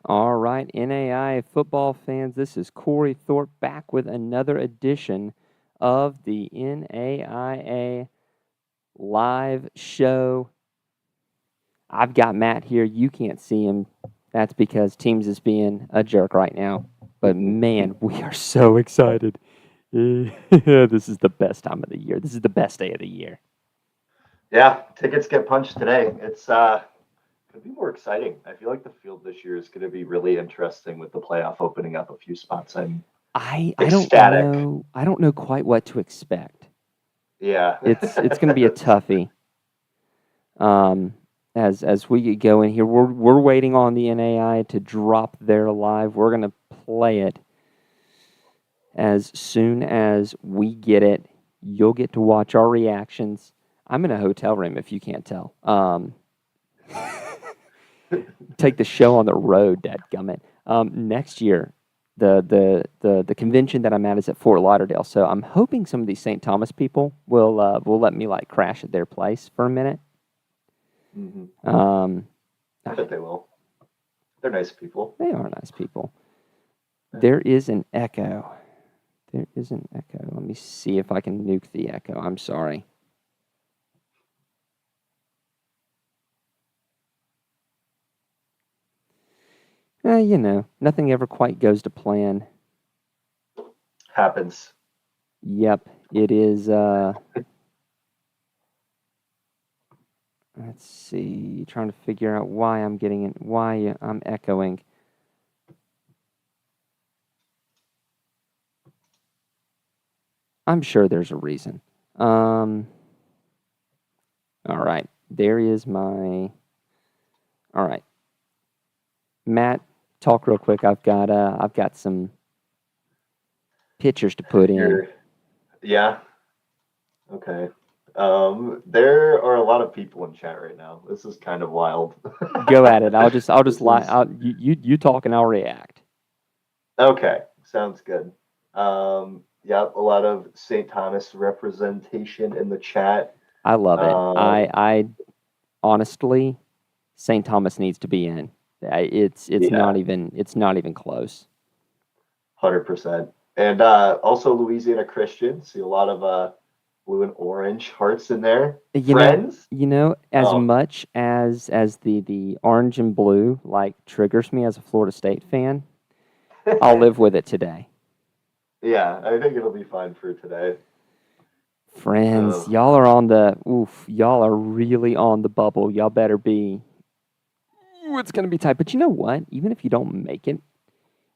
All right, NAIA football fans, this is Corey Thorpe back with another edition of the NAIA live show. I've got Matt here. You can't see him. That's because Teams is being a jerk right now. But man, we are so excited. This is the best time of the year. This is the best day of the year. Yeah, tickets get punched today. It's going to be more exciting. I feel like the field this year is going to be really interesting with the playoff opening up a few spots. I'm I don't ecstatic. know. I don't know quite what to expect. Yeah. It's going to be a toughie. Um, as we get going here, we're waiting on the NAI to drop their live. We're gonna play it as soon as we get it. You'll get to watch our reactions. I'm in a hotel room if you can't tell. Take the show on the road, dadgummit. Next year, the convention that I'm at is at Fort Lauderdale, so I'm hoping some of these St. Thomas people will let me like crash at their place for a minute. hmm Um, I bet they will. They're nice people. They are nice people. There is an echo. There is an echo. Let me see if I can nuke the echo. I'm sorry. Nothing ever quite goes to plan. Happens. Yep, it is. Let's see. Trying to figure out why I'm getting it. Why I'm echoing. I'm sure there's a reason. All right. There is my. All right. Matt, talk real quick. I've got some pictures to put in. Yeah. Okay. There are a lot of people in chat right now. This is kind of wild. Go at it. I'll just This lie. is You talk and I'll react. okay. Sounds good. Yeah, a lot of St. Thomas representation in the chat. I love it. Um, I honestly, St. Thomas needs to be in. It's yeah, not even close. 100%. And also Louisiana Christian. See a lot of blue and orange hearts in there. You know, Friends. as Oh, much as the orange and blue like triggers me as a Florida State fan, I'll live with it today. yeah, I think it'll be fine for today. Friends, Uh, y'all are really on the bubble. Y'all better be. Ooh, it's gonna be tight. But you know what? Even if you don't make it,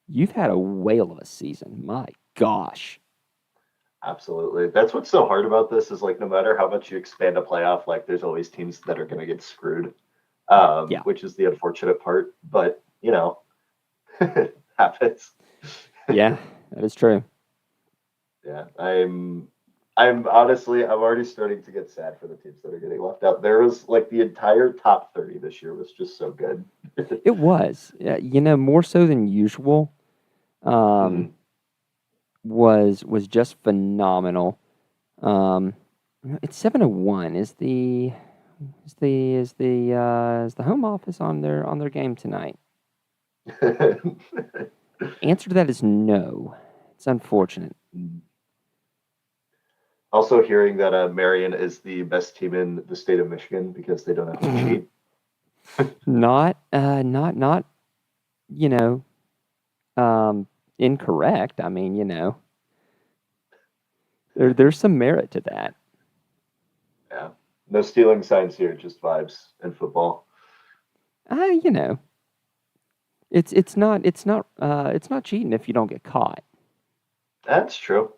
you've had a whale of a season. My gosh. Absolutely. That's what's so hard about this is like no matter how much you expand a playoff, like there's always teams that are going to get screwed, Yeah. which is the unfortunate part. But it happens. Yeah, that is true. Yeah, I'm honestly, I'm already starting to get sad for the teams that are getting left out. There was like the entire top 30 this year was just so good. It was, more so than usual. Um, Mhm. was just phenomenal. Um, it's 7:01. Is the home office on their game tonight? Answer to that is no. It's unfortunate. Also, hearing that Marion is the best team in the state of Michigan because they don't have to cheat. Not you know, um, incorrect. I mean, there's some merit to that. Yeah, no stealing signs here, just vibes and football. You know, it's not cheating if you don't get caught. That's true.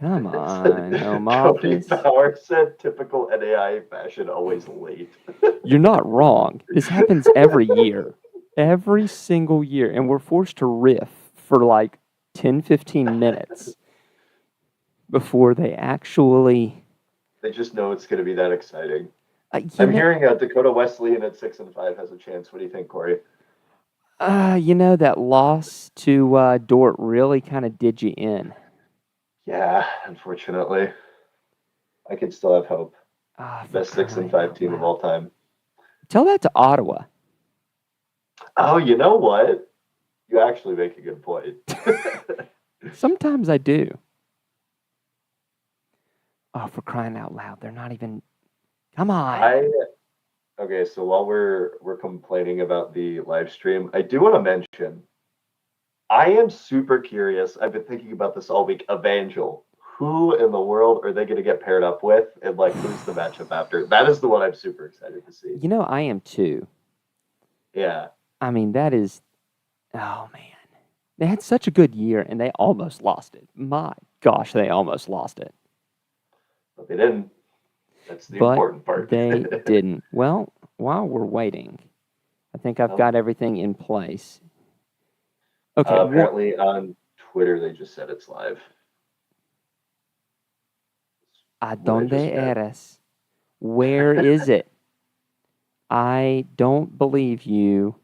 Come on, home Cody office. Power said typical NAIA fashion, always late. You're not wrong. This happens every year. Every single year. And we're forced to riff for like 10, 15 minutes before they actually. They just know it's going to be that exciting. Uh, you I'm know, hearing Dakota Wesleyan at 6-5 has a chance. What do you think, Corey? that loss to Dort really kind of did you in. Yeah, unfortunately, I could still have hope. For Best six and crying five out team of loud. all time. Tell that to Ottawa. Oh, you know what? You actually make a good point. Sometimes I do. Oh, for crying out loud. They're not even. Come on. Okay, so while we're complaining about the live stream, I do want to mention I am super curious. I've been thinking about this all week. Evangel. Who in the world are they going to get paired up with? And like, who's the matchup after? That is the one I'm super excited to see. I am too. Yeah. I mean, that is. Oh, man. They had such a good year and they almost lost it. My gosh, they almost lost it. But they didn't. That's the But important part. they didn't. Well, while we're waiting, I think I've got everything in place. Okay. Apparently on Twitter, they just said it's live. ¿A dónde eres? Where is it? I don't believe you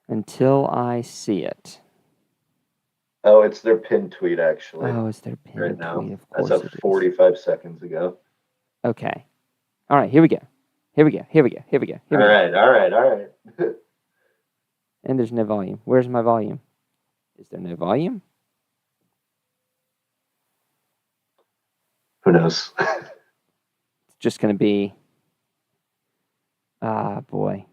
until I see it. Oh, it's their pinned tweet, actually. Oh, it's their pinned right now. tweet. Of course That's it is. 45 seconds ago. Okay. All right, here we go. All right. And there's no volume. Where's my volume? Is there no volume? Who knows? It's just going to be. Ah, boy.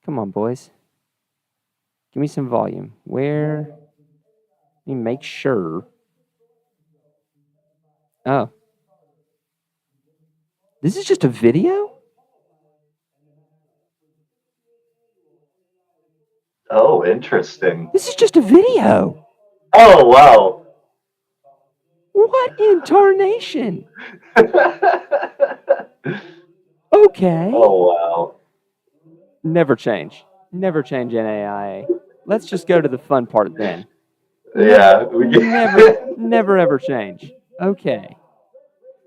Come on, boys. Give me some volume. Where? Let me make sure. Oh. This is just a video? Oh, interesting. This is just a video. Oh, wow. What in tarnation? Okay. Oh, wow. Never change. Never change NAIA. Let's just go to the fun part then. Yeah. Never ever change. Okay.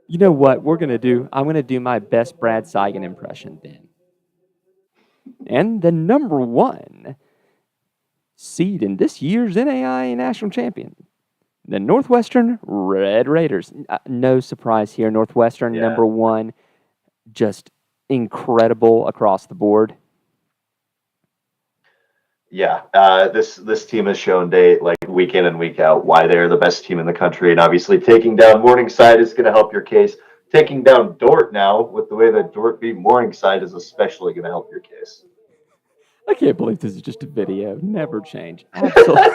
You know what we're going to do? I'm going to do my best Brad Seigan impression then. And the number one seed in this year's NAIA national champion, the Northwestern Red Raiders. No surprise here. Northwestern, number one, just incredible across the board. Yeah, this team has shown like week in and week out why they're the best team in the country, and obviously taking down Morningside is going to help your case. Taking down Dort now with the way that Dort beat Morningside is especially going to help your case. I can't believe this is just a video. Never change. Absolutely.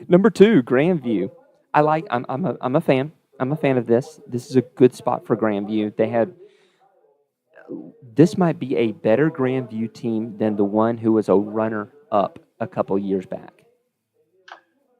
Number two, Grandview. I'm a fan. I'm a fan of this. This is a good spot for Grandview. This might be a better Grandview team than the one who was a runner-up a couple years back.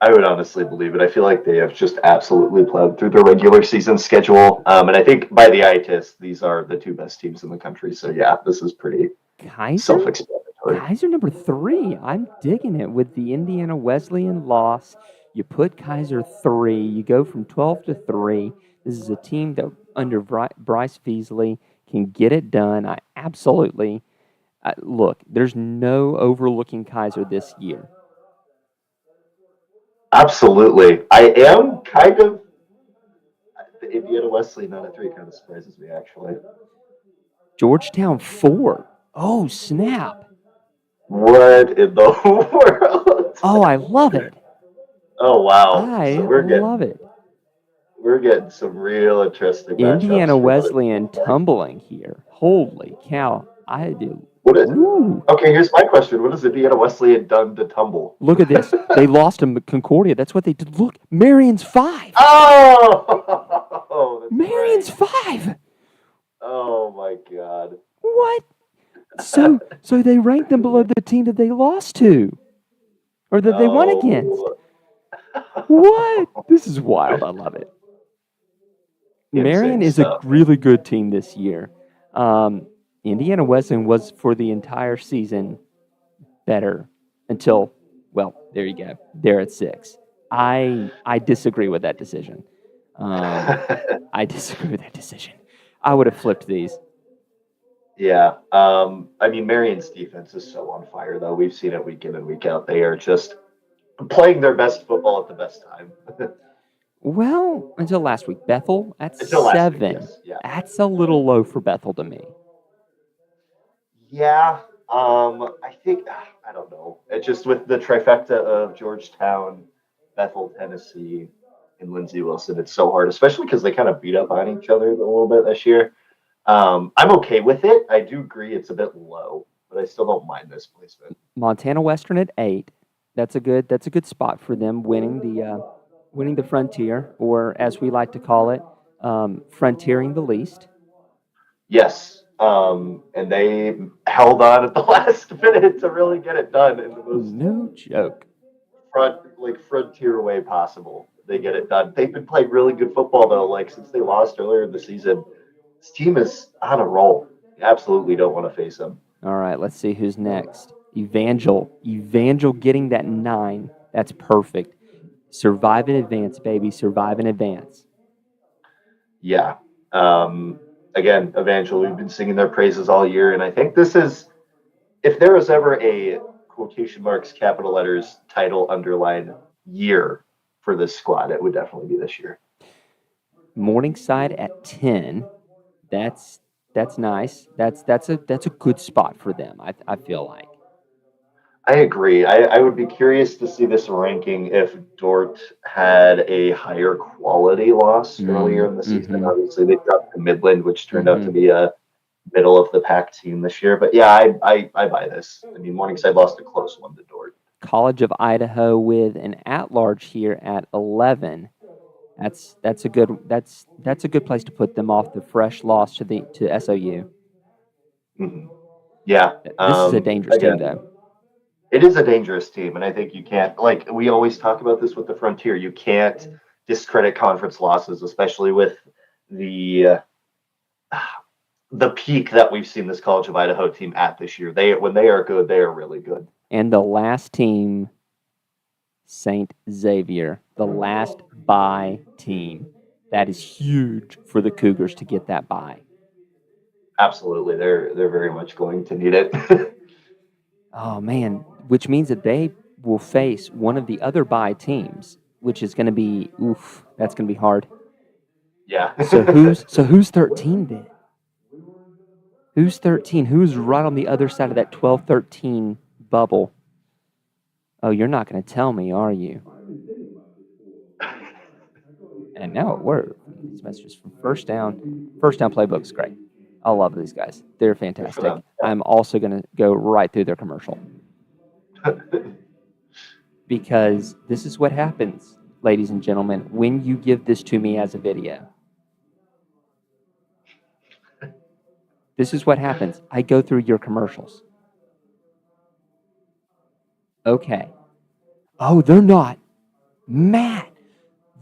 I would honestly believe it. I feel like they have just absolutely plowed through their regular season schedule. And I think by the eye test, these are the two best teams in the country. So, yeah, this is pretty self-explanatory. Kaiser number three. I'm digging it with the Indiana Wesleyan loss. You put Kaiser 3. You go from 12 to 3. This is a team that under Bryce Feasley can get it done. I absolutely look. There's no overlooking Kaiser this year. Absolutely. I am kind of the Indiana Wesleyan not at 3 kind of surprises me actually. Georgetown 4. Oh, snap. What in the world? Oh, I love it. Oh, wow. I love it. We're getting some real interesting matchups. Indiana Wesleyan tumbling here. Holy cow. I do. What is it? Okay, here's my question. What has Indiana Wesleyan done to tumble? Look at this. They lost to Concordia. That's what they did. Look, Marion's 5. Oh! Marion's 5. Oh, my God. What? So they ranked them below the team that they lost to. Or that they won against. What? This is wild. I love it. Marion is a really good team this year. Indiana Wesleyan was for the entire season better until, well, there you go. They're at 6. I disagree with that decision. I disagree with that decision. I would have flipped these. Yeah. I mean, Marion's defense is so on fire, though. We've seen it week in and week out. They are just playing their best football at the best time. Well, until last week. Bethel at 7. Yes. Yeah. That's a little low for Bethel to me. Yeah, I think I don't know. It's just with the trifecta of Georgetown, Bethel, Tennessee, and Lindsey Wilson, it's so hard, especially because they kind of beat up on each other a little bit this year. I'm okay with it. I do agree it's a bit low, but I still don't mind this placement. Montana Western at 8. That's a good spot for them winning the Frontier, or as we like to call it, frontiering the least. Yes, and they held on at the last minute to really get it done in the most No joke. frontier way possible. They get it done. They've been playing really good football though. Like since they lost earlier in the season, this team is on a roll. You absolutely don't want to face them. All right, let's see who's next. Evangel getting that 9. That's perfect. Survive in advance, baby. Survive in advance. Yeah. Again, Evangel, we've been singing their praises all year, and I think this is, if there was ever a quotation marks, capital letters, title underline year for this squad, it would definitely be this year. Morningside at 10. That's nice. That's a good spot for them. I feel like. I agree. I would be curious to see this ranking if Dort had a higher quality loss earlier in the season. Mm-hmm. Obviously, they dropped to Midland, which turned out to Mm-hmm. be a middle of the pack team this year. But yeah, I buy this. I mean, Morningside lost a close one to Dort. College of Idaho with an at-large here at 11. That's a good place to put them off the fresh loss to SOU. Mm-hmm. Yeah. This is a dangerous team, Again, though. it is a dangerous team, and I think you can't, like we always talk about this with the Frontier. You can't discredit conference losses, especially with the the peak that we've seen this College of Idaho team at this year. When they are good, they are really good. And the last team, St. Xavier, the last bye team. That is huge for the Cougars to get that bye. Absolutely, they're very much going to need it. Oh man, which means that they will face one of the other bye teams, which is going to be oof. That's going to be hard. Yeah. So who's 13 then? Who's 13? Who's right on the other side of that 12-13 bubble? Oh, you're not going to tell me, are you? And now it worked. These messages from First Down. First Down playbook's great. I love these guys. They're fantastic. I'm also going to go right through their commercial because this is what happens, ladies and gentlemen, when you give this to me as a video. This is what happens. I go through your commercials. Okay. Oh, they're not. Matt,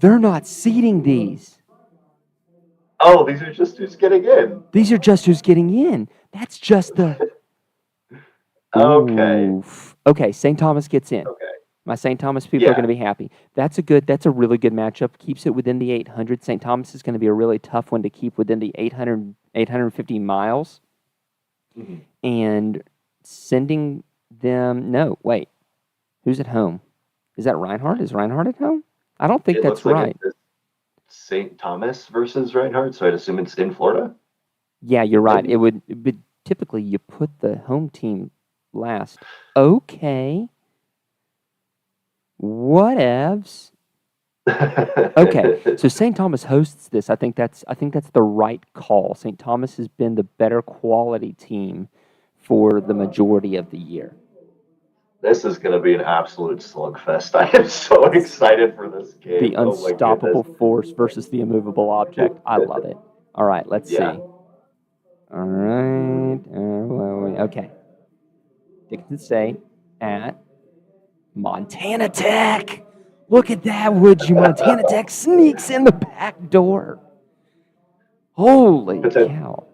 they're not seeding these. Oh, these are just who's getting in. These are just who's getting in. That's just the. Okay. Oof. Okay, St. Thomas gets in. Okay. My St. Thomas people are going to be happy. That's a really good matchup. Keeps it within the 800. St. Thomas is going to be a really tough one to keep within the 850 miles. Mm-hmm. And sending them, no, wait, who's at home? Is that Reinhardt? Is Reinhardt at home? I don't think that's right. St. Thomas versus Reinhardt, so I'd assume it's in Florida. Yeah, you're right. Maybe. It would typically you put the home team last. Okay. Whatevs. Okay, so St. Thomas hosts this. I think that's the right call. St. Thomas has been the better quality team for the majority of the year. This is going to be an absolute slugfest. I am so excited for this game. The unstoppable force versus the immovable object. I love it. All right, let's see. All right. Okay. Dickinson State at Montana Tech. Look at that, would you? Montana Tech sneaks in the back door. Holy cow.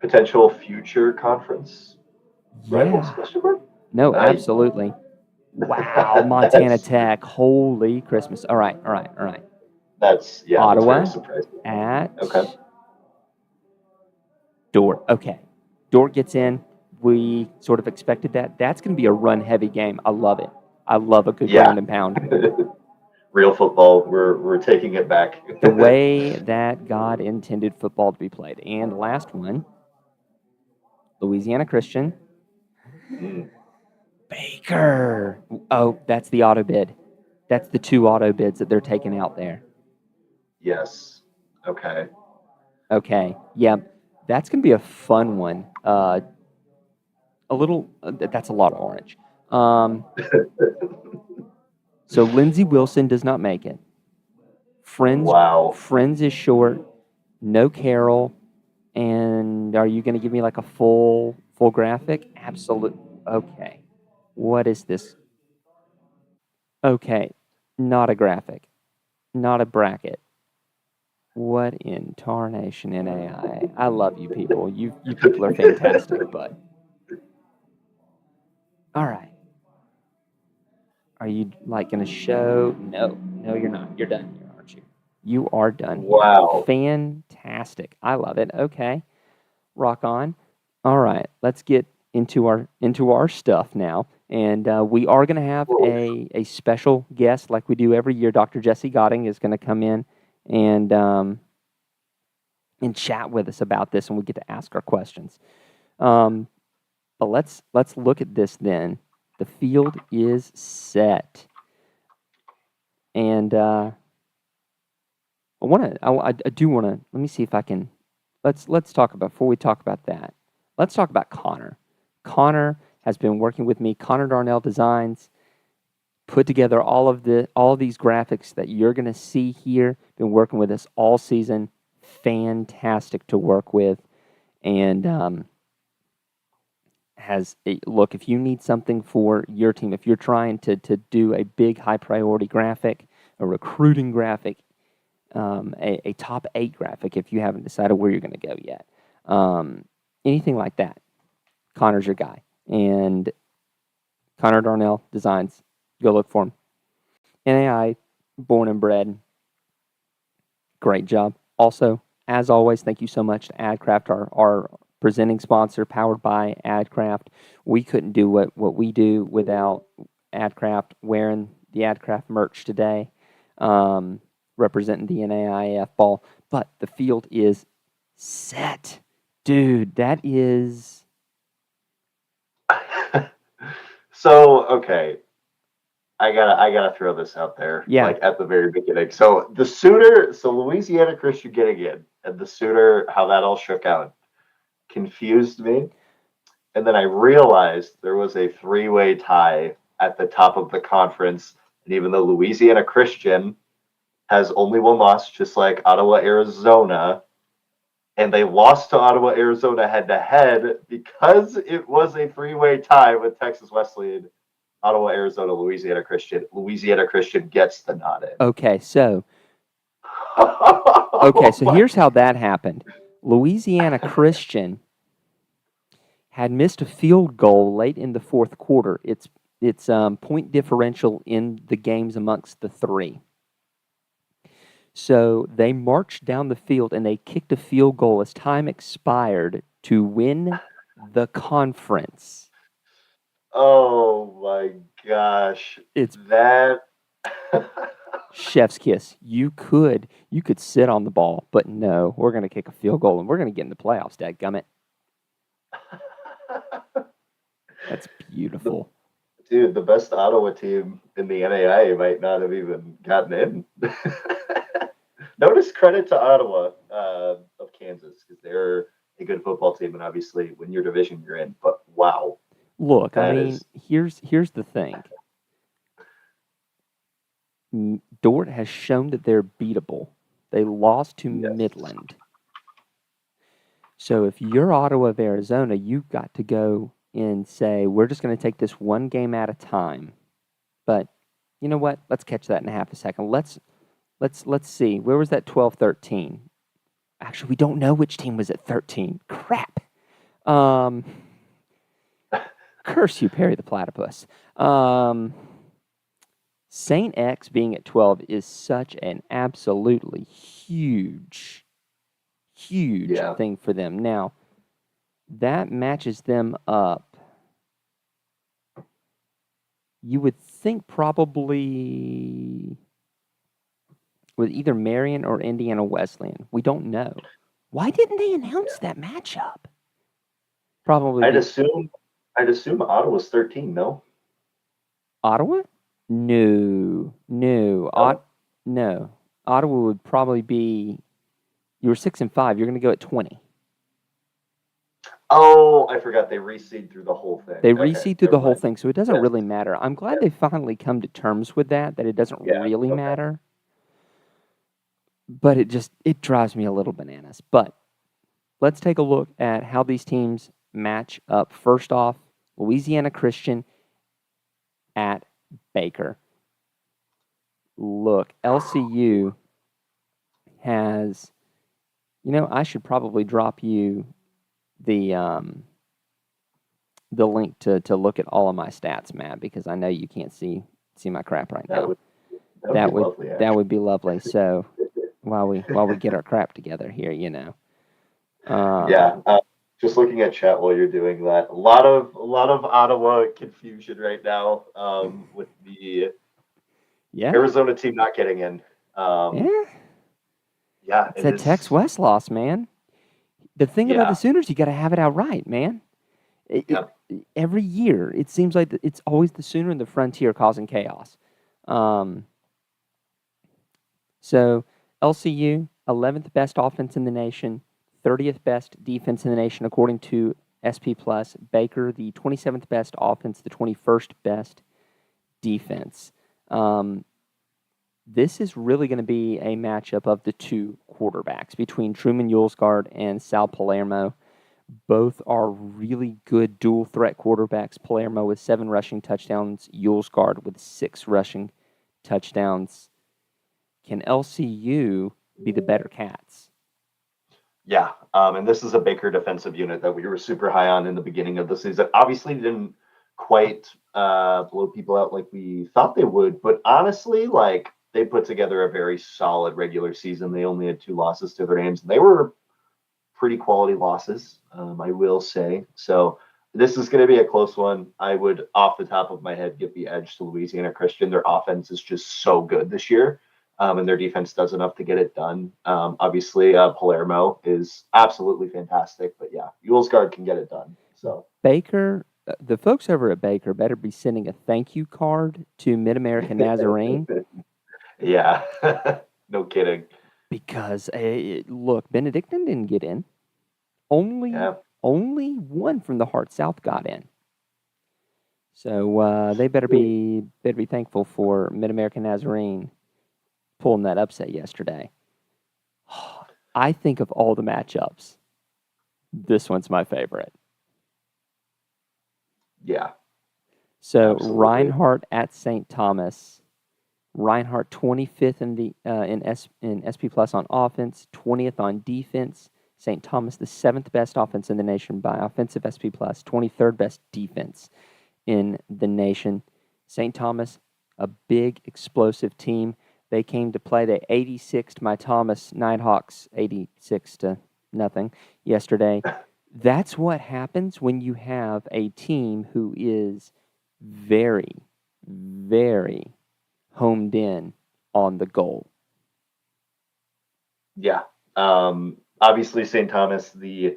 Potential future conference rivals? No, absolutely. Wow, Montana Tech. Holy Christmas. All right. That's Ottawa that's very surprising. at Dort. Okay. Dort gets in. We sort of expected that. That's going to be a run-heavy game. I love it. I love a good ground and pound. Real football. We're taking it back. The way that God intended football to be played. And last one, Louisiana Christian, Mm, Baker. Oh, that's the auto bid. That's the 2 auto bids that they're taking out there. yes. Okay. Okay. Yeah, that's going to be a fun one. That's a lot of orange. So Lindsey Wilson does not make it. Wow. Friends is short. No Carroll. And are you going to give me like a full graphic? Absolute. Okay. What is this? Okay. Not a graphic. Not a bracket. What in tarnation NAIA? I love you people. You people are fantastic, but all right. Are you like going to show? No. No, you're not. You're done here, aren't you? You are done here. Wow. Fantastic. I love it. Okay. Rock on. All right. Let's get into our stuff now. And we are going to have a special guest like we do every year. Dr. Jesse Gotting is going to come in and chat with us about this, and we get to ask our questions. But let's look at this then. The field is set, and I do want to. Let me see if I can. Let's talk about before we talk about that. Let's talk about Connor. Connor has been working with me. Connor Darnell Designs put together all of these graphics that you're going to see here. Been working with us all season. Fantastic to work with, and look, if you need something for your team, if you're trying to do a big high priority graphic, a recruiting graphic, a top 8 graphic, if you haven't decided where you're going to go yet, anything like that, Connor's your guy. And Connor Darnell Designs, go look for him. NAI, born and bred, great job. Also, as always, thank you so much to AdCraft, our presenting sponsor, powered by AdCraft. We couldn't do what we do without AdCraft wearing the AdCraft merch today, representing the NAIAFBALL. But the field is set. Dude, that is... So, okay. I gotta throw this out there, Yeah. like at the very beginning. So Louisiana Christian getting in, and the Sooner, how that all shook out, confused me. And then I realized there was a 3-way tie at the top of the conference. And even though Louisiana Christian has only one loss, just like Ottawa, Arizona, and they lost to Ottawa, Arizona head to head because it was a 3-way tie with Texas Wesleyan, Ottawa, Arizona, Louisiana Christian. Louisiana Christian gets the nod in. Okay, so here's how that happened. Louisiana Christian had missed a field goal late in the fourth quarter. It's point differential in the games amongst the 3. So they marched down the field and they kicked a field goal as time expired to win the conference. Oh my gosh. It's that chef's kiss. You could sit on the ball, but no, we're going to kick a field goal and we're going to get in the playoffs, dadgummit. That's beautiful. Dude, the best Ottawa team in the NAIA might not have even gotten in. No discredit to Ottawa of Kansas, because they're a good football team, and obviously when your division you're in. But wow. Look, I mean, here's the thing. Dordt has shown that they're beatable. They lost to Midland. So if you're Ottawa of Arizona, you've got to go and say, we're just going to take this one game at a time. But you know what? Let's catch that in half a second. Let's see. Where was that 12-13? Actually, we don't know which team was at 13. Crap. Curse you, Perry the Platypus. St. X being at 12 is such an absolutely huge thing for them. Now, that matches them up. You would think probably with either Marion or Indiana Wesleyan. We don't know. Why didn't they announce that matchup? Probably I'd be assume I'd assume Ottawa's 13, no? Ottawa? No, no, No. no. Ottawa would probably be. You were 6-5. You're going to go at 20. Oh, I forgot they reseed through the whole thing. They Okay, reseed through never the whole mind. thing, so it doesn't Yes. really matter. I'm glad Yeah. they finally come to terms with that it doesn't Yeah. really Okay. matter. But it drives me a little bananas. But let's take a look at how these teams match up. First off, Louisiana Christian at Baker. Look, LCU has, I should probably drop you the link to look at all of my stats, Matt, because I know you can't see my crap right That now. would that would be lovely. Actually. That would be lovely. So while we get our crap together here, Yeah. Just looking at chat while you're doing that, a lot of Ottawa confusion right now with the yeah, Arizona team not getting in. yeah. Yeah, It's it that Tex is. West loss, man. The thing about the Yeah, Sooners, you got to have it out right, man. yeah, Every year, it seems like it's always the Sooner and the Frontier causing chaos. So LCU, 11th best offense in the nation, 30th best defense in the nation, according to SP Plus. Baker, the 27th best offense, the 21st best defense. This is really going to be a matchup of the two quarterbacks between Truman Yulesgard and Sal Palermo. Both are really good dual threat quarterbacks. Palermo with 7 rushing touchdowns, Yulesgard with 6 rushing touchdowns. Can LCU be the better Cats? yeah. And this is a Baker defensive unit that we were super high on in the beginning of the season. Obviously, didn't quite blow people out like we thought they would, but honestly, like they put together a very solid regular season. They only had 2 losses to their names. They were pretty quality losses, I will say. So this is going to be a close one. I would, off the top of my head, give the edge to Louisiana Christian. Their offense is just so good this year, and their defense does enough to get it done. Obviously, Palermo is absolutely fantastic, but yeah, Yulesgard can get it done. So Baker, the folks over at Baker better be sending a thank you card to Mid American Nazarene yeah, no kidding. because look, Benedictine didn't get in. Only Yeah. one from the Heart South got in. So they better be thankful for Mid American Nazarene pulling that upset yesterday. I think of all the matchups, this one's my favorite. Yeah. So Absolutely. Reinhardt at St. Thomas. Reinhardt 25th in the in SP Plus on offense, 20th on defense. St. Thomas the 7th best offense in the nation by offensive SP Plus, 23rd best defense in the nation. St. Thomas, a big explosive team. They came to play. They 86'd my Thomas Nighthawks 86-0 yesterday. That's what happens when you have a team who is very, very homed in on the goal. Yeah. Obviously, St. Thomas, the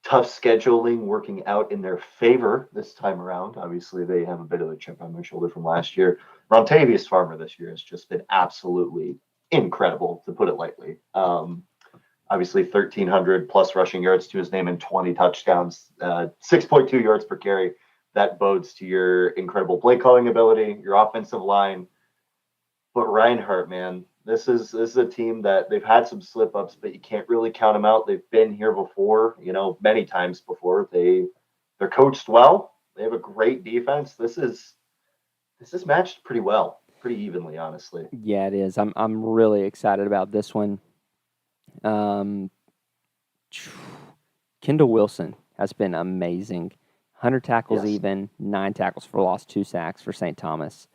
tough scheduling working out in their favor this time around. Obviously, they have a bit of a chip on their shoulder from last year. Rontavious Farmer this year has just been absolutely incredible, to put it lightly. Obviously, 1,300 plus rushing yards to his name and 20 touchdowns, 6.2 yards per carry. That bodes to your incredible play calling ability, your offensive line. But Reinhardt, man, this is a team that they've had some slip ups, but you can't really count them out. They've been here before, many times before. They're coached well. They have a great defense. This is matched pretty well, pretty evenly, honestly. Yeah, it is. I'm really excited about this one. Kendall Wilson has been amazing. 100 tackles Yes. even, 9 tackles for loss, 2 sacks for St. Thomas.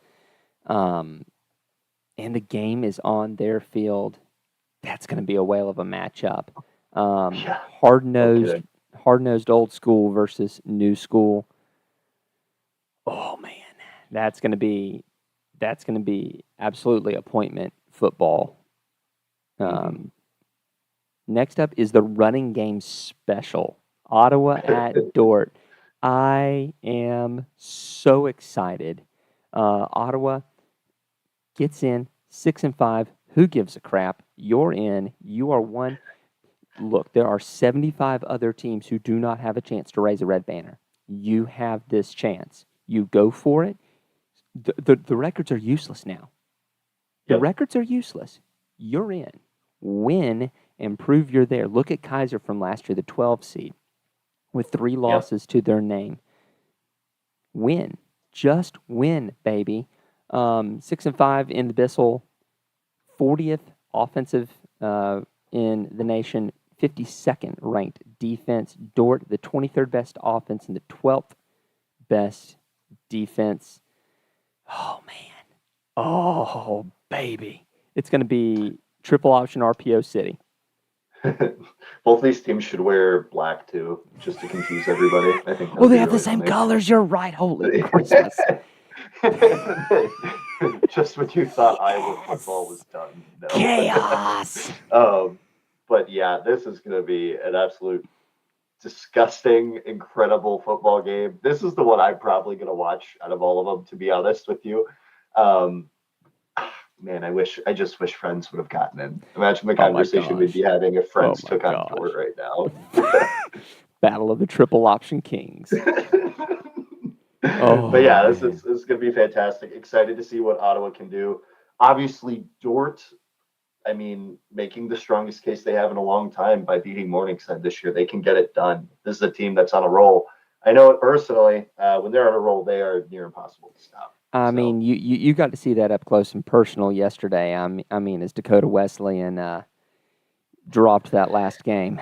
And the game is on their field. That's going to be a whale of a matchup. Yeah. Hard-nosed old school versus new school. Oh man, that's going to be absolutely appointment football. Next up is the running game special Ottawa at Dort. I am so excited. Ottawa gets in 6-5. Who gives a crap? You're in. You are one. Look, there are 75 other teams who do not have a chance to raise a red banner. You have this chance. You go for it. The records are useless now. The records are useless. You're in. Win and prove you're there. Look at Kaiser from last year, the 12 seed, with 3 losses to their name. Win. Just win, baby. 6-5 in the Bissell, 40th offensive in the nation, 52nd ranked defense. Dort, the 23rd best offense and the 12th best defense. Oh, man. Oh, baby. It's going to be triple option RPO City. Both these teams should wear black too, just to confuse everybody. I think. Oh, they have the same colors. You're right. Holy Christmas. Just when you thought Iowa football was done. No. Chaos. But yeah, this is going to be an absolute disgusting, incredible football game. This is the one I'm probably going to watch out of all of them, to be honest with you. Man, I just wish Friends would have gotten in. Imagine the conversation we'd be having if Friends took on Dort right now. Battle of the triple option kings. But yeah, this is going to be fantastic. Excited to see what Ottawa can do. Obviously, Dort, I mean, making the strongest case they have in a long time by beating Morningside this year. They can get it done. This is a team that's on a roll. I know it personally. When they're on a roll, they are near impossible to stop. I mean, you got to see that up close and personal yesterday. I mean, as Dakota Wesleyan dropped that last game.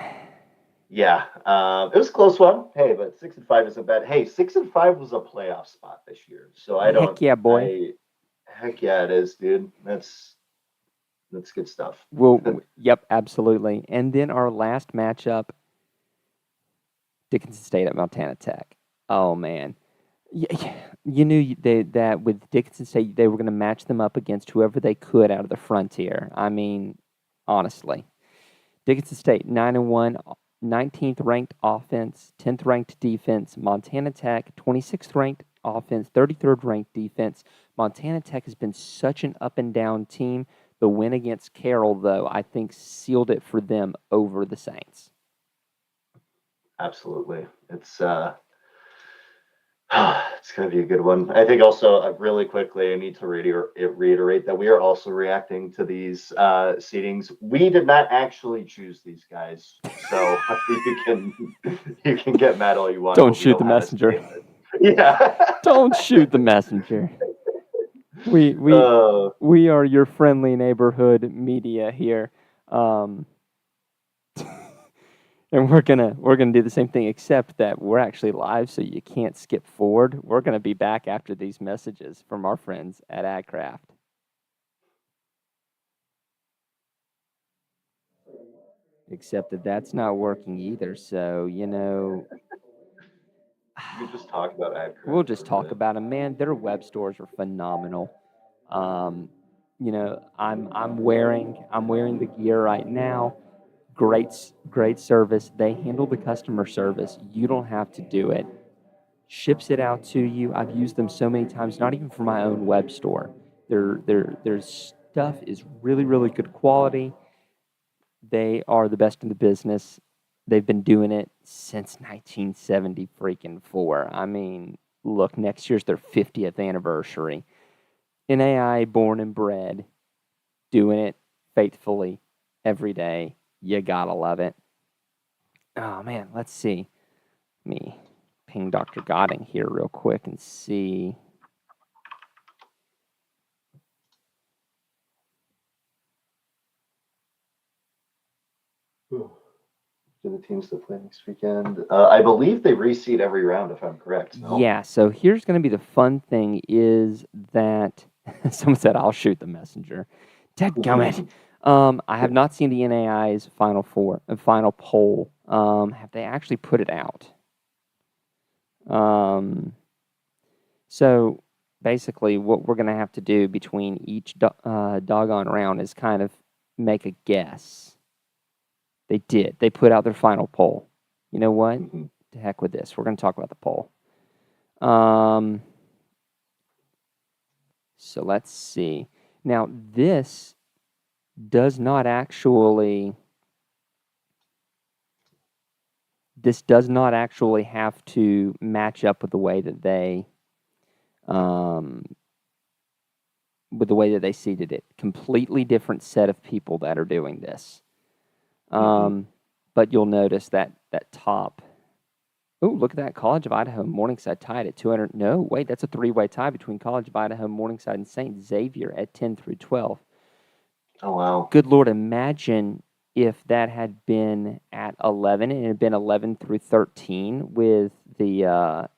Yeah, it was a close one. Hey, but 6-5 isn't bad. Hey, 6-5 was a playoff spot this year, so I don't. Heck yeah, boy. Heck yeah, it is, dude. That's good stuff. Well, yep, absolutely. And then our last matchup, Dickinson State at Montana Tech. Oh man. You knew that with Dickinson State, they were going to match them up against whoever they could out of the Frontier. I mean, honestly. Dickinson State, 9-1, 19th ranked offense, 10th ranked defense. Montana Tech, 26th ranked offense, 33rd ranked defense. Montana Tech has been such an up and down team. The win against Carroll, though, I think sealed it for them over the Saints. Absolutely. It's going to be a good one. I think also, really quickly, I need to reiterate that we are also reacting to these seedings. We did not actually choose these guys, so you can get mad all you want. Don't shoot the messenger. Yeah. Don't shoot the messenger. We are your friendly neighborhood media here. And we're gonna do the same thing, except that we're actually live, so you can't skip forward. We're gonna be back after these messages from our friends at AgCraft. Except that that's not working either. So you know, you just talk about AgCraft. We'll just talk about them, man. Their web stores are phenomenal. You know, I'm wearing the gear right now. Great service. They handle the customer service. You don't have to do it. Ships it out to you. I've used them so many times, not even for my own web store. Their stuff is really, really good quality. They are the best in the business. They've been doing it since 1970 freaking 4. I mean, look, next year's their 50th anniversary. NAIA born and bred, doing it faithfully every day. You gotta love it. Oh, man, let's see. Let me ping Dr. Godding here real quick and see. Do the teams that play next weekend? I believe they reseed every round, if I'm correct. No? Yeah, so here's going to be the fun thing is that someone said, I'll shoot the messenger. Dadgummit. I have not seen the NAIA's final poll. Have they actually put it out? So basically what we're going to have to do between each doggone round is kind of make a guess. They did. They put out their final poll. You know what? Mhm. To heck with this. We're going to talk about the poll. So let's see. Now, this does not actually have to match up with the way that they seeded it. Completely different set of people that are doing this. But you'll notice that top. Oh, look at that. College of Idaho, Morningside tied at 200. No, wait, that's a three-way tie between College of Idaho, Morningside, and St. Xavier at 10 through 12. Oh, wow. Good Lord, imagine if that had been at 11 and it had been 11 through 13 with the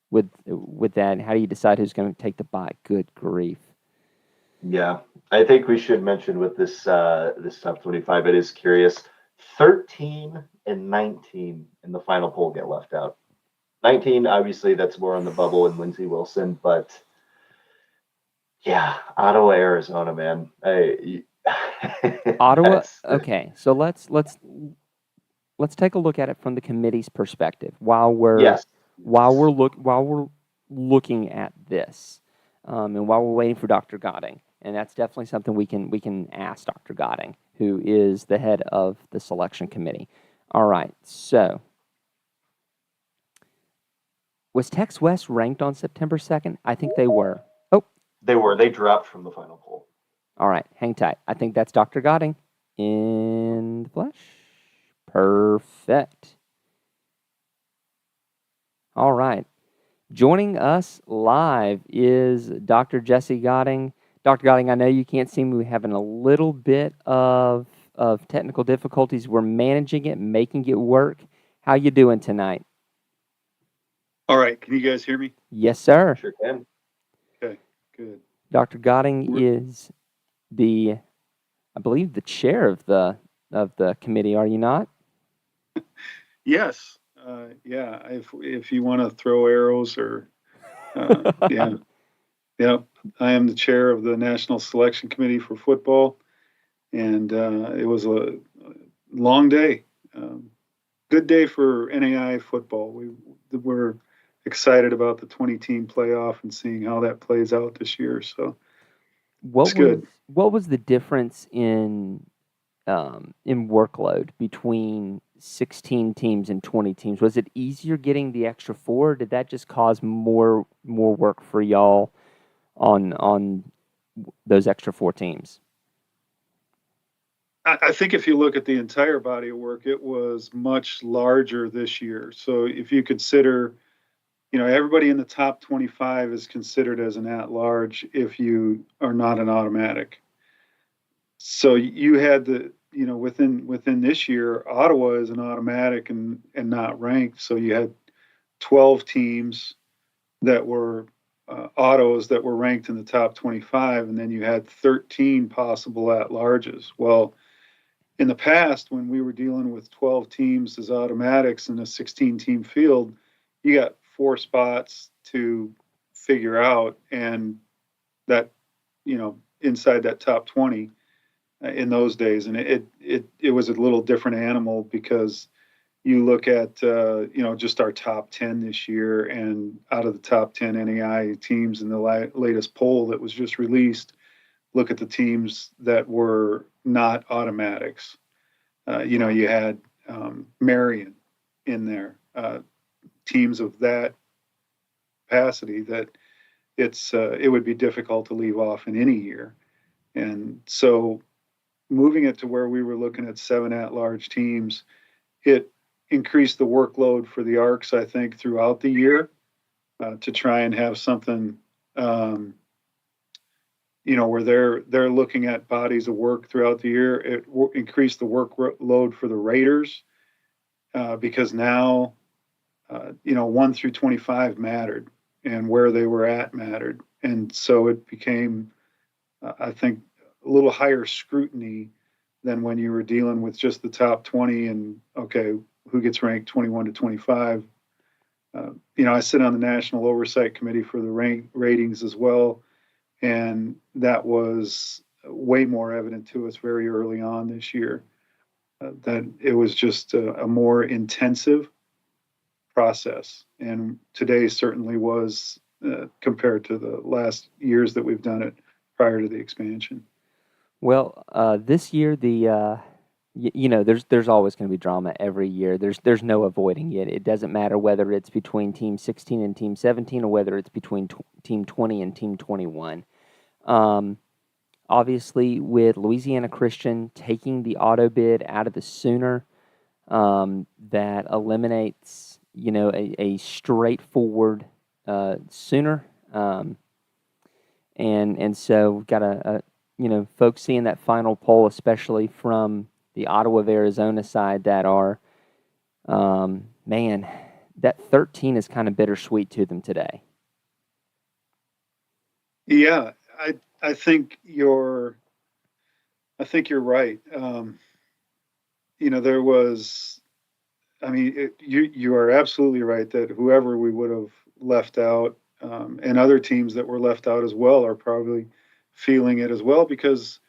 with that. How do you decide who's going to take the bye? Good grief. Yeah, I think we should mention with this this top 25, it is curious. 13 and 19 in the final poll get left out. 19, obviously, that's more on the bubble and Lindsey Wilson, but yeah, Ottawa, Arizona, man. Ottawa. Okay, so let's take a look at it from the committee's perspective while we're looking at this, and while we're waiting for Dr. Godding, and that's definitely something we can ask Dr. Godding, who is the head of the selection committee. All right, so was Tex West ranked on September 2nd? I think they were. Oh, they were. They dropped from the final poll. All right, hang tight. I think that's Dr. Godding in the flesh. Perfect. All right. Joining us live is Dr. Jesse Godding. Dr. Godding, I know you can't see me. We're having a little bit of technical difficulties. We're managing it, making it work. How you doing tonight? All right. Can you guys hear me? Yes, sir. Sure can. Okay, good. Dr. Godding is I believe, the chair of the committee. Are you not? Yes. Yeah. If you want to throw arrows or yeah. I am the chair of the National Selection Committee for football, and it was a long day. Good day for NAIA football. We're excited about the 20-team playoff and seeing how that plays out this year. So it's good. What was the difference in workload between 16 teams and 20 teams? Was it easier getting the extra 4? Or did that just cause more work for y'all on those extra 4 teams? I think if you look at the entire body of work, it was much larger this year. So if you consider, everybody in the top 25 is considered as an at-large if you are not an automatic. So you had within this year, Ottawa is an automatic and not ranked. So you had 12 teams that were autos that were ranked in the top 25, and then you had 13 possible at-larges. Well, in the past, when we were dealing with 12 teams as automatics in a 16-team field, you got 4 spots to figure out, and that, inside that top 20 in those days, and it was a little different animal because you look at just our top 10 this year, and out of the top 10 NAIA teams in the latest poll that was just released, look at the teams that were not automatics. You had Marion in there, teams of that capacity that it would be difficult to leave off in any year. And so moving it to where we were looking at 7 at-large teams, it increased the workload for the ARCs, I think, throughout the year to try and have something where they're looking at bodies of work throughout the year. It increased the workload for the raters because now, 1 through 25 mattered, and where they were at mattered. And so it became, I think, a little higher scrutiny than when you were dealing with just the top 20 and, okay, who gets ranked 21 to 25. I sit on the National Oversight Committee for the ratings as well. And that was way more evident to us very early on this year. that it was just a more intensive process. And today certainly was compared to the last years that we've done it prior to the expansion. Well, this year there's always going to be drama every year. There's no avoiding it. It doesn't matter whether it's between Team 16 and Team 17 or whether it's between Team 20 and Team 21. Obviously, with Louisiana Christian taking the auto bid out of the Sooner, that eliminates a straightforward Sooner, and so we've got folks seeing that final poll, especially from the Ottawa of Arizona side, that are, man, that 13 is kind of bittersweet to them today. Yeah, I think you're right. There was, I mean, you are absolutely right that whoever we would have left out, and other teams that were left out as well, are probably feeling it as well, because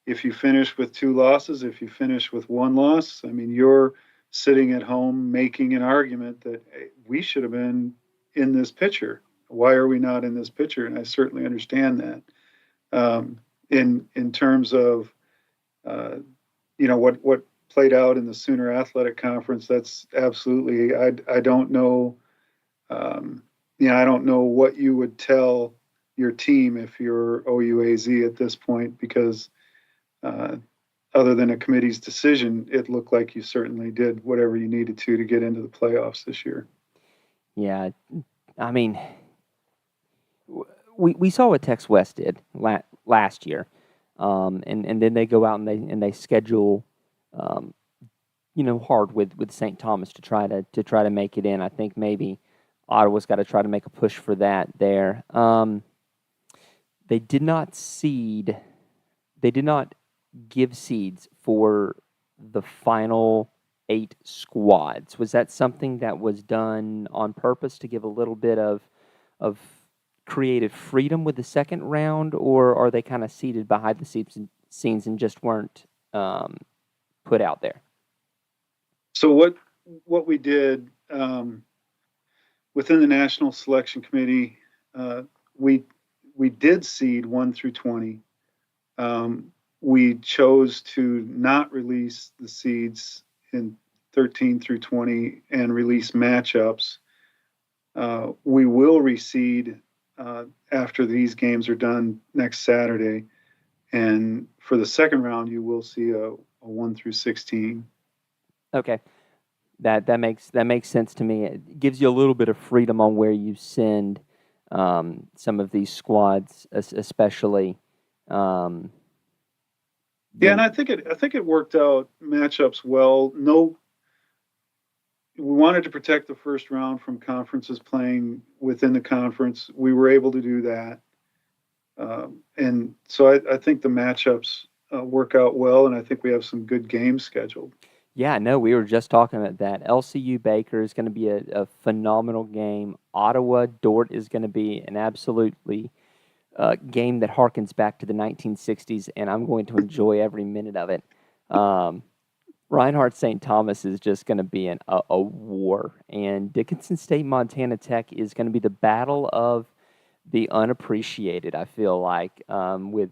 if you finish with 2 losses, if you finish with 1 loss, I mean, you're sitting at home making an argument that, hey, we should have been in this picture. Why are we not in this picture? And I certainly understand that. In terms of what played out in the Sooner Athletic Conference, that's absolutely, I don't know. I don't know what you would tell your team if you're OUAZ at this point, because other than a committee's decision, it looked like you certainly did whatever you needed to get into the playoffs this year. Yeah, I mean, we saw what Tex West did last year, and then they go out and they schedule, hard with St. Thomas to try to make it in. I think maybe Ottawa's got to try to make a push for that there. They did not seed. They did not give seeds for the final 8 squads. Was that something that was done on purpose to give a little bit of creative freedom with the second round, or are they kind of seated behind the scenes and just weren't put out there? So what we did within the National Selection Committee, we did seed 1 through 20. We chose to not release the seeds in 13 through 20 and release matchups. We will reseed after these games are done next Saturday. And for the second round, you will see a 1 through 16. Okay. That makes sense to me. It gives you a little bit of freedom on where you send some of these squads, especially. Yeah, and I think it worked out matchups well. No, we wanted to protect the first round from conferences playing within the conference. We were able to do that, and so I think the matchups work out well, and I think we have some good games scheduled. Yeah, no, we were just talking about that. LCU Baker is going to be a phenomenal game. Ottawa Dort is going to be an absolutely game that harkens back to the 1960s, and I'm going to enjoy every minute of it. Reinhardt St. Thomas is just going to be a war, and Dickinson State Montana Tech is going to be the battle of the unappreciated. I feel like with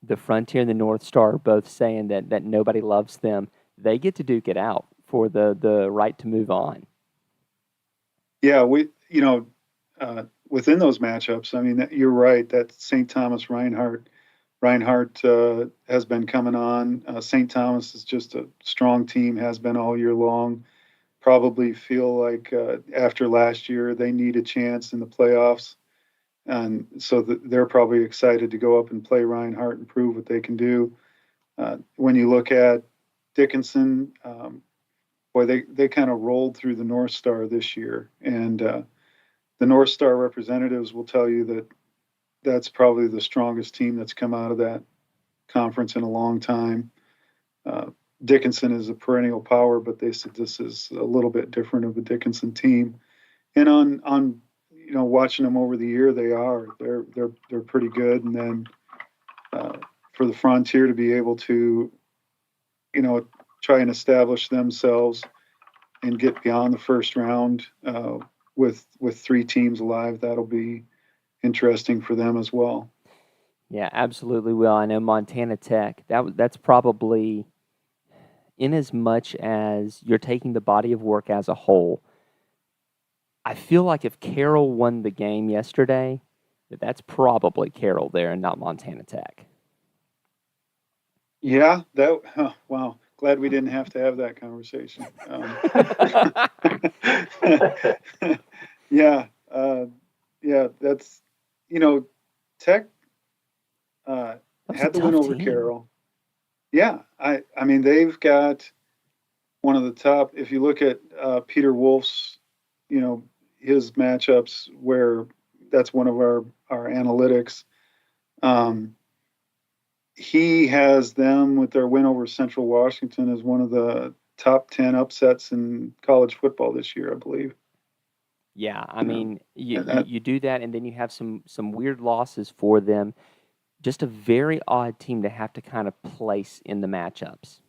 the Frontier and the North Star both saying that nobody loves them, they get to duke it out for the right to move on. Yeah, within those matchups, I mean, you're right that St. Thomas Reinhardt has been coming on. St. Thomas is just a strong team, has been all year long. Probably feel like after last year they need a chance in the playoffs, and so they're probably excited to go up and play Reinhardt and prove what they can do. When you look at Dickinson, boy, they kind of rolled through the North Star this year, and the North Star representatives will tell you that that's probably the strongest team that's come out of that conference in a long time. Dickinson is a perennial power, but they said this is a little bit different of a Dickinson team. And on watching them over the year, they're pretty good. And then for the Frontier to be able to try and establish themselves and get beyond the first round with 3 teams alive. That'll be interesting for them as well. Yeah, absolutely will. I know Montana Tech, that's probably, in as much as you're taking the body of work as a whole, I feel like if Carroll won the game yesterday, that's probably Carroll there and not Montana Tech. Yeah, wow. Glad we didn't have to have that conversation. Yeah, that's, Tech had the win over Carroll. Yeah, I mean, they've got one of the top, if you look at Peter Wolf's, his matchups, where that's one of our analytics. He has them with their win over Central Washington as one of the top 10 upsets in college football this year, I believe. Yeah, I mean, you do that, and then you have some weird losses for them. Just a very odd team to have to kind of place in the matchups.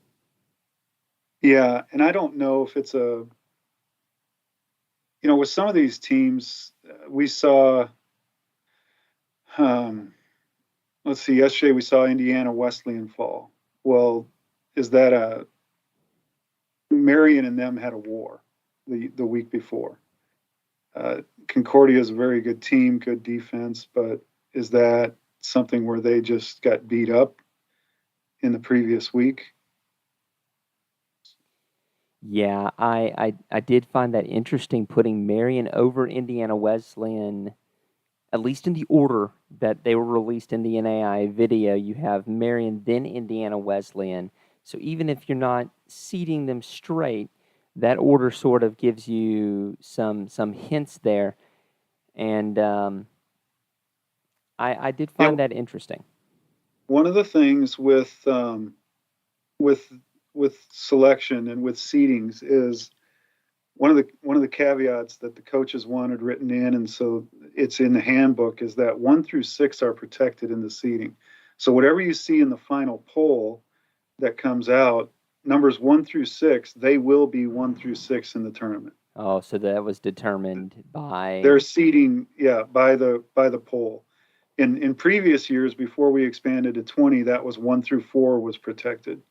Yeah, and I don't know if it's with some of these teams, we saw, let's see, yesterday we saw Indiana Wesleyan fall. Well, is that Marion and them had a war the week before. Concordia is a very good team, good defense, but is that something where they just got beat up in the previous week? Yeah, I did find that interesting, putting Marion over Indiana Wesleyan, at least in the order that they were released in the NAIA video. You have Marion, then Indiana Wesleyan. So even if you're not seeding them straight, that order sort of gives you some hints there. And I did find that interesting. One of the things with selection and with seedings is one of the caveats that the coaches wanted written in, and so it's in the handbook, is that 1 through 6 are protected in the seeding. So whatever you see in the final poll that comes out, numbers 1 through 6, they will be 1 through 6 in the tournament. Oh, so that was determined by their seeding, by the poll. In previous years, before we expanded to 20, that was 1 through 4 was protected.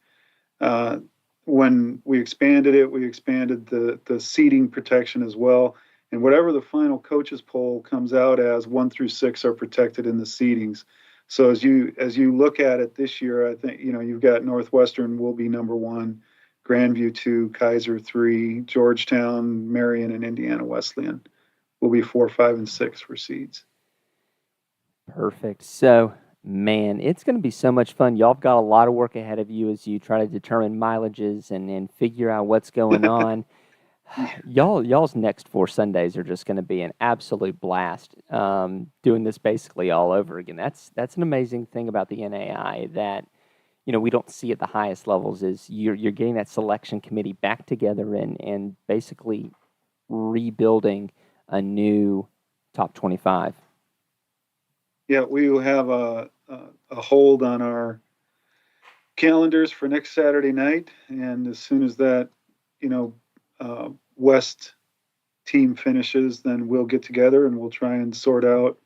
When we expanded it, we expanded the seeding protection as well. And whatever the final coaches poll comes out as, 1 through 6 are protected in the seedings. So as you look at it this year, I think you've got Northwestern will be number 1, Grandview 2, Kaiser 3, Georgetown, Marion, and Indiana Wesleyan will be 4, 5, and 6 for seeds. Perfect. So, man, it's going to be so much fun. Y'all have got a lot of work ahead of you as you try to determine mileages and figure out what's going on. Y'all's next 4 Sundays are just going to be an absolute blast. Doing this basically all over again. That's an amazing thing about the NAIA that we don't see at the highest levels, is you're getting that selection committee back together and basically rebuilding a new top 25. Yeah, we will have a hold on our calendars for next Saturday night, and as soon as that West team finishes, then we'll get together and we'll try and sort out,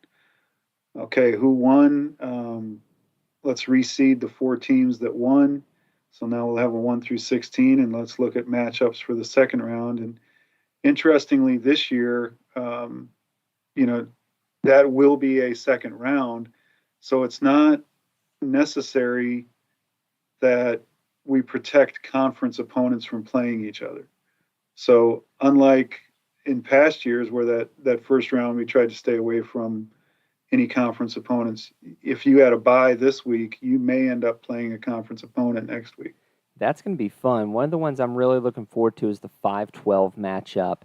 okay, who won. Let's reseed the 4 teams that won. So now we'll have a 1 through 16, and let's look at matchups for the second round. And interestingly, this year, that will be a second round. So it's not necessary that we protect conference opponents from playing each other. So unlike in past years where that first round we tried to stay away from any conference opponents, if you had a bye this week, you may end up playing a conference opponent next week. That's going to be fun. One of the ones I'm really looking forward to is the 5-12 matchup.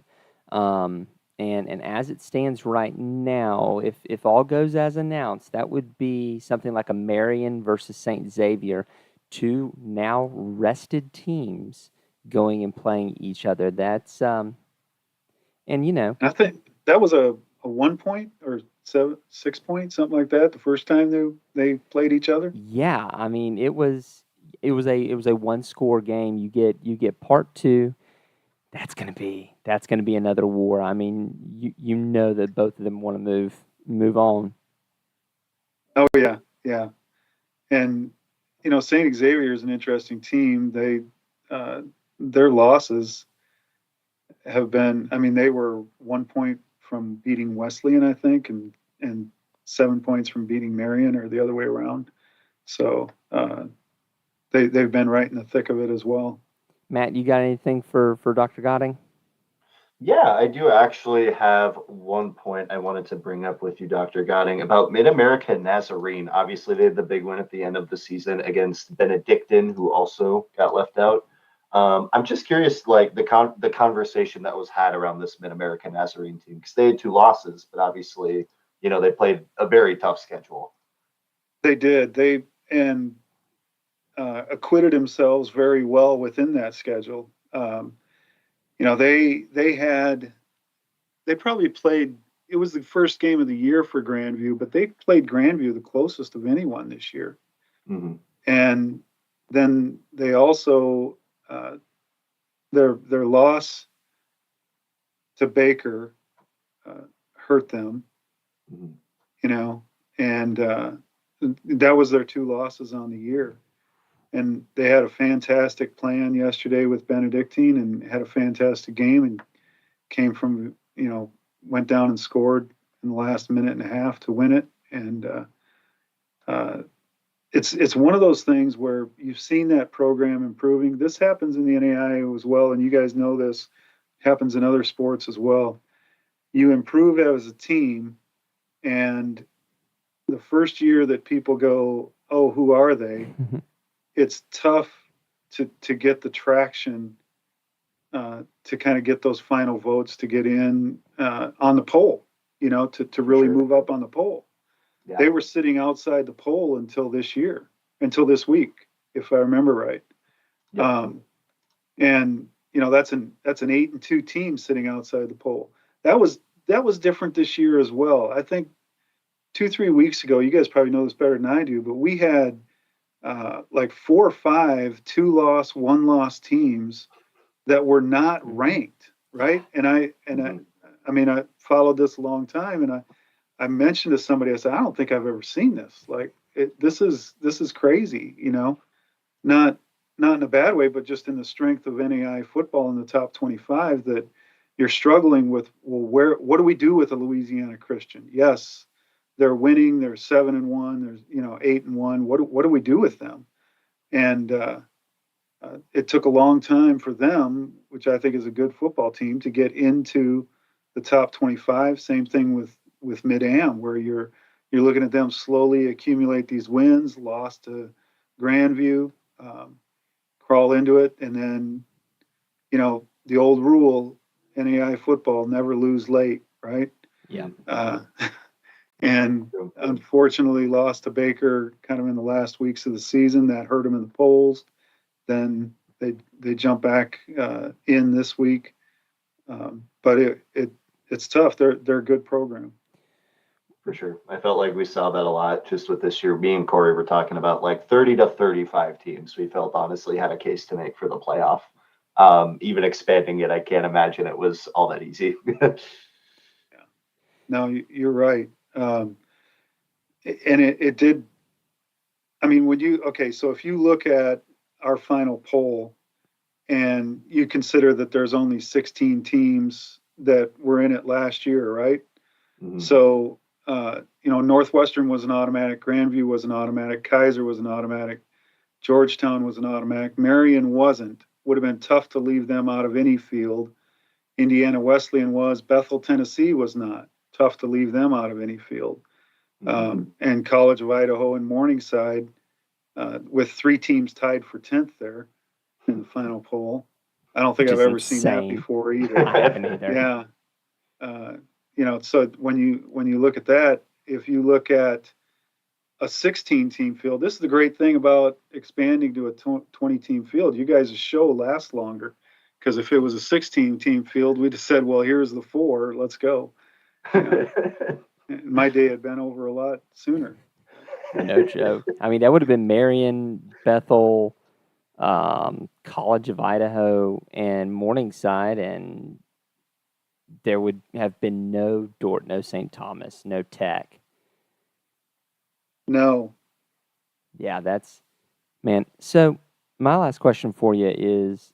And as it stands right now, if all goes as announced, that would be something like a Marion versus St. Xavier, 2 now rested teams going and playing each other. That's I think that was a 1 point or 6 point, something like that, the first time they played each other. Yeah, I mean, it was it was a one score game. You get part two. That's gonna be another war. I mean, you know that both of them want to move on. Oh yeah, yeah. And St. Xavier is an interesting team. Their losses have been. I mean, they were 1 point from beating Wesleyan, I think, and 7 points from beating Marion, or the other way around. So they've been right in the thick of it as well. Matt, you got anything for Dr. Godding? Yeah, I do actually have one point I wanted to bring up with you, Dr. Godding, about Mid-America Nazarene. Obviously, they had the big win at the end of the season against Benedictine, who also got left out. I'm just curious, like the conversation that was had around this Mid-America Nazarene team, because they had 2 losses, but obviously, they played a very tough schedule. They did. They and acquitted themselves very well within that schedule. They probably played. It was the first game of the year for Grandview, but they played Grandview the closest of anyone this year. Mm-hmm. And then they also their loss to Baker hurt them, Mm-hmm. And that was their 2 losses on the year. And they had a fantastic plan yesterday with Benedictine and had a fantastic game and came from, went down and scored in the last minute and a half to win it. And it's one of those things where you've seen that program improving. This happens in the NAIA as well, and you guys know this happens in other sports as well. You improve as a team, and the first year that people go, "Oh, who are they?" It's tough to get the traction to kind of get those final votes to get in on the poll, to really move up on the poll. Yeah. They were sitting outside the poll until this week, if I remember right. Yeah. And that's an 8-2 team sitting outside the poll. That was different this year as well. I think 2-3 weeks ago, you guys probably know this better than I do, but we had like 4 or 5 2-loss, 1-loss teams that were not ranked, right? And I mean, I followed this a long time, and I mentioned to somebody, I said, I don't think I've ever seen this. Like, this is crazy, not in a bad way, but just in the strength of NAIA football in the top 25, that you're struggling with. Well, what do we do with a Louisiana Christian? Yes, they're winning. They're 7-1. There's 8-1. What do we do with them? And it took a long time for them, which I think is a good football team, to get into the top 25. Same thing with Mid-Am, where you're looking at them slowly accumulate these wins, lost to Grandview, crawl into it, and then the old rule, NAIA football, never lose late, right? Yeah. And unfortunately lost to Baker kind of in the last weeks of the season. That hurt them in the polls. Then they jump back in this week, but it's tough. They're a good program. For sure. I felt like we saw that a lot just with this year. Me and Cory were talking about like 30 to 35 teams we felt honestly had a case to make for the playoff. Even expanding it, I can't imagine it was all that easy. Yeah. No, you're right. And it did. I mean, so if you look at our final poll and you consider that there's only 16 teams that were in it last year, right? Mm-hmm. So, Northwestern was an automatic, Grandview was an automatic, Kaiser was an automatic, Georgetown was an automatic, Marion wasn't. Would have been tough to leave them out of any field. Indiana Wesleyan was, Bethel, Tennessee was not. Tough to leave them out of any field. Mm-hmm. And College of Idaho and Morningside, with 3 teams tied for 10th there in the final poll. I don't think I've ever seen that before either. I haven't either. Yeah. So when you look at that, if you look at a 16-team field, this is the great thing about expanding to a 20-team field. You guys' show lasts longer, because if it was a 16-team field, we'd have said, well, here's the 4, let's go. My day had been over a lot sooner. No joke. I mean, that would have been Marion, Bethel, College of Idaho and Morningside, and there would have been no Dordt, no St. Thomas, no Tech. No. Yeah, that's, man. So my last question for you is,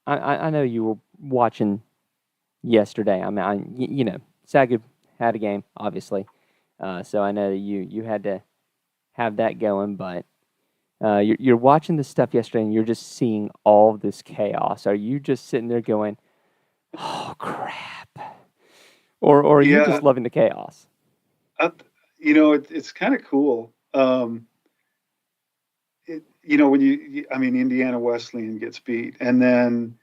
I know you were watching yesterday. I mean, you know, Sagu had a game, obviously. So I know that you had to have that going, but you're watching this stuff yesterday and you're just seeing all this chaos. Are you just sitting there going, "Oh crap," or are you Yeah. just loving the chaos? It's kind of cool. When I mean, Indiana Wesleyan gets beat, and then,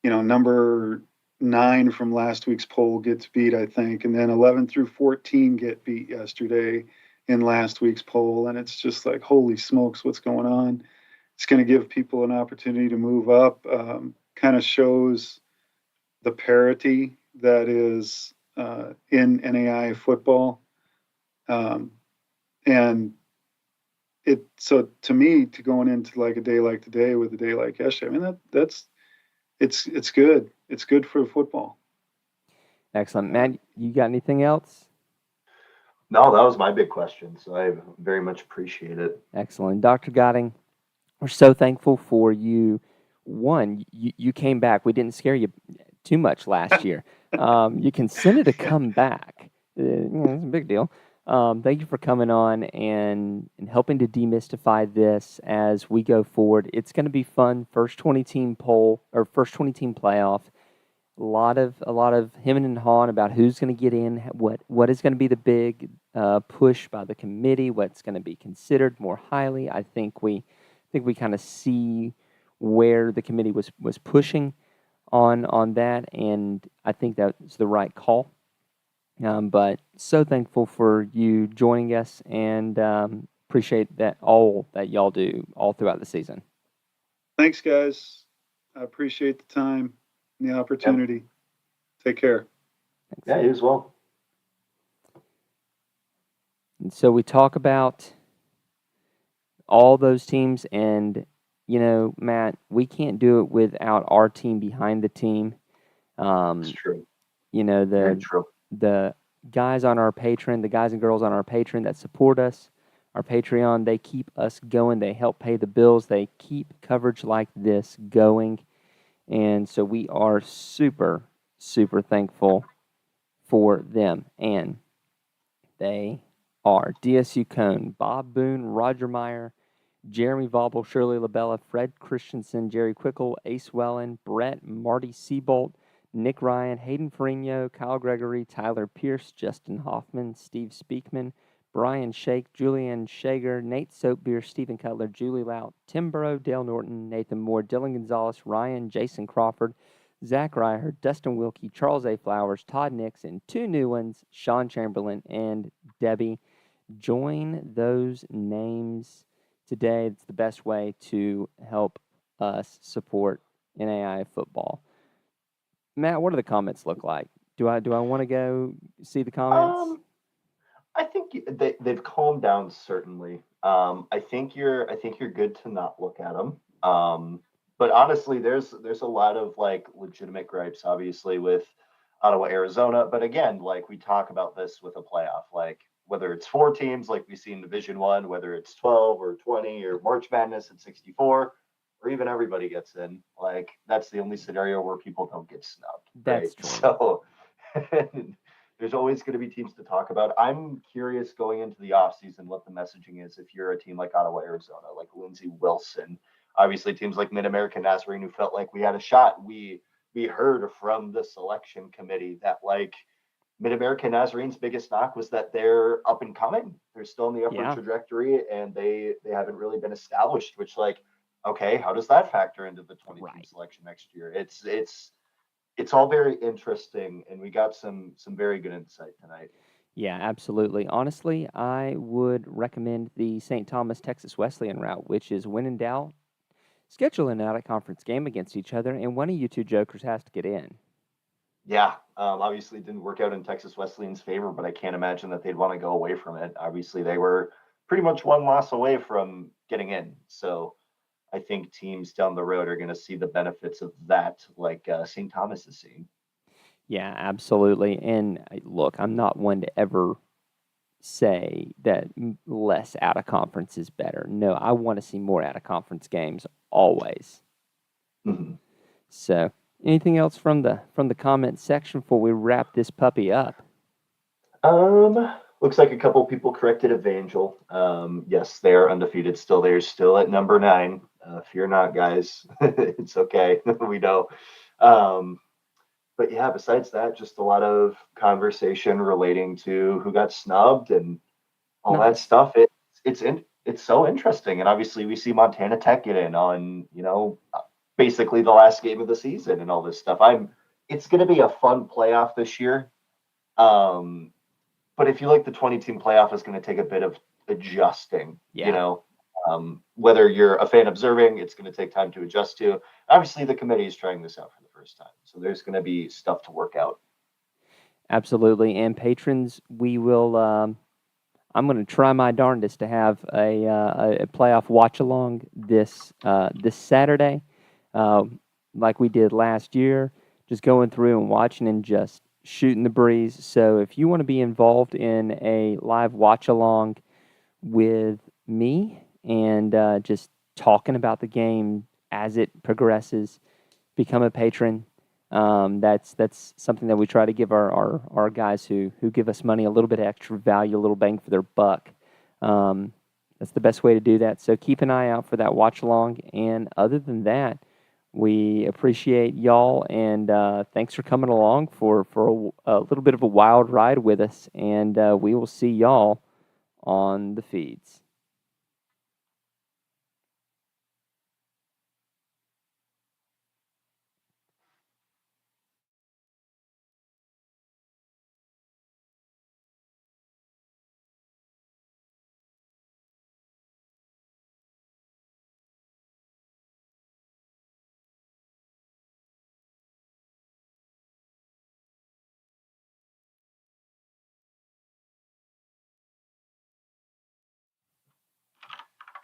number 9 from last week's poll gets beat, I think, and then 11 through 14 get beat yesterday in last week's poll, and it's just like, holy smokes, what's going on? It's going to give people an opportunity to move up. Kind of shows the parity that is in NAIA football, and so to me, to going into like a day like today with a day like yesterday, I mean, it's good. It's good for football. Excellent, Matt. You got anything else? No, that was my big question. So I very much appreciate it. Excellent, Dr. Gotting. We're so thankful for you. One, you came back. We didn't scare you too much last year. You consented to come back. It's a big deal. Thank you for coming on and helping to demystify this as we go forward. It's going to be fun. First 20 team poll or first 20 team playoff. A lot of hemming and hawing about who's going to get in, what is going to be the big push by the committee, what's going to be considered more highly. I think we kind of see where the committee was pushing on that, and I think that's the right call. But so thankful for you joining us, and appreciate that all that y'all do all throughout the season. Thanks, guys. I appreciate the time and the opportunity. Yep. Take care. Thanks. Yeah, you as well. And so we talk about all those teams, and Matt, we can't do it without our team behind the team. It's true. Very true. The guys on our Patreon, the guys and girls on our Patreon that support us, our Patreon, they keep us going. They help pay the bills. They keep coverage like this going. And so we are super, super thankful for them. And they are DSU Cone, Bob Boone, Roger Meyer, Jeremy Vaubel, Shirley LaBella, Fred Christensen, Jerry Quickle, Ace Wellen, Brett, Marty Seabolt, Nick Ryan, Hayden Ferrigno, Kyle Gregory, Tyler Pierce, Justin Hoffman, Steve Speakman, Brian Shake, Julian Shager, Nate Soapbeer, Stephen Cutler, Julie Lout, Tim Burrow, Dale Norton, Nathan Moore, Dylan Gonzalez, Ryan, Jason Crawford, Zach Reiher, Dustin Wilkie, Charles A. Flowers, Todd Nix, and 2 new ones, Sean Chamberlain and Debbie. Join those names today. It's the best way to help us support NAIA football. Matt, what do the comments look like? Do I want to go see the comments? I think they've calmed down, certainly. I think you're good to not look at them. But honestly, there's a lot of like legitimate gripes, obviously, with Ottawa, Arizona. But again, like we talk about this with a playoff, like whether it's 4 teams like we see in Division 1, whether it's 12 or 20 or March Madness at 64, or even everybody gets in, like that's the only scenario where people don't get snubbed. That's right? True. So there's always going to be teams to talk about. I'm curious going into the offseason what the messaging is if you're a team like Ottawa, Arizona, like Lindsey Wilson, obviously teams like Mid-American Nazarene who felt like we had a shot. We heard from the selection committee that like Mid-American Nazarene's biggest knock was that they're up and coming. They're still in the upward trajectory, and they haven't really been established, which like, okay, how does that factor into the 20 team selection next year? It's all very interesting, and we got some very good insight tonight. Yeah, absolutely. Honestly, I would recommend the St. Thomas Texas Wesleyan route, which is when in doubt, schedule an out-of-conference game against each other, and one of you 2 jokers has to get in. Yeah, obviously it didn't work out in Texas Wesleyan's favor, but I can't imagine that they'd want to go away from it. Obviously, they were pretty much 1 loss away from getting in. So I think teams down the road are going to see the benefits of that, like St. Thomas is seeing. Yeah, absolutely. And look, I'm not one to ever say that less out of conference is better. No, I want to see more out of conference games always. Mm-hmm. So, anything else from the comment section before we wrap this puppy up? Looks like a couple people corrected Evangel. Yes, they are undefeated still. They're still at number 9. Fear not, guys. It's okay. We know. But yeah, besides that, just a lot of conversation relating to who got snubbed and all that Nice. stuff. It's so interesting. And obviously we see Montana Tech get in on, basically the last game of the season and all this stuff. It's going to be a fun playoff this year. But if you like the 20-team playoff is going to take a bit of adjusting, Yeah. Whether you're a fan observing, it's going to take time to adjust to. Obviously, the committee is trying this out for the first time. So there's going to be stuff to work out. Absolutely. And patrons, we will. I'm going to try my darndest to have a playoff watch along this Saturday, like we did last year. Just going through and watching and just shooting the breeze. So if you want to be involved in a live watch along with me and just talking about the game as it progresses, become a patron. That's something that we try to give our guys who give us money a little bit of extra value, a little bang for their buck. That's the best way to do that. So keep an eye out for that watch along. And other than that, we appreciate y'all and thanks for coming along for a little bit of a wild ride with us. And we will see y'all on the feeds.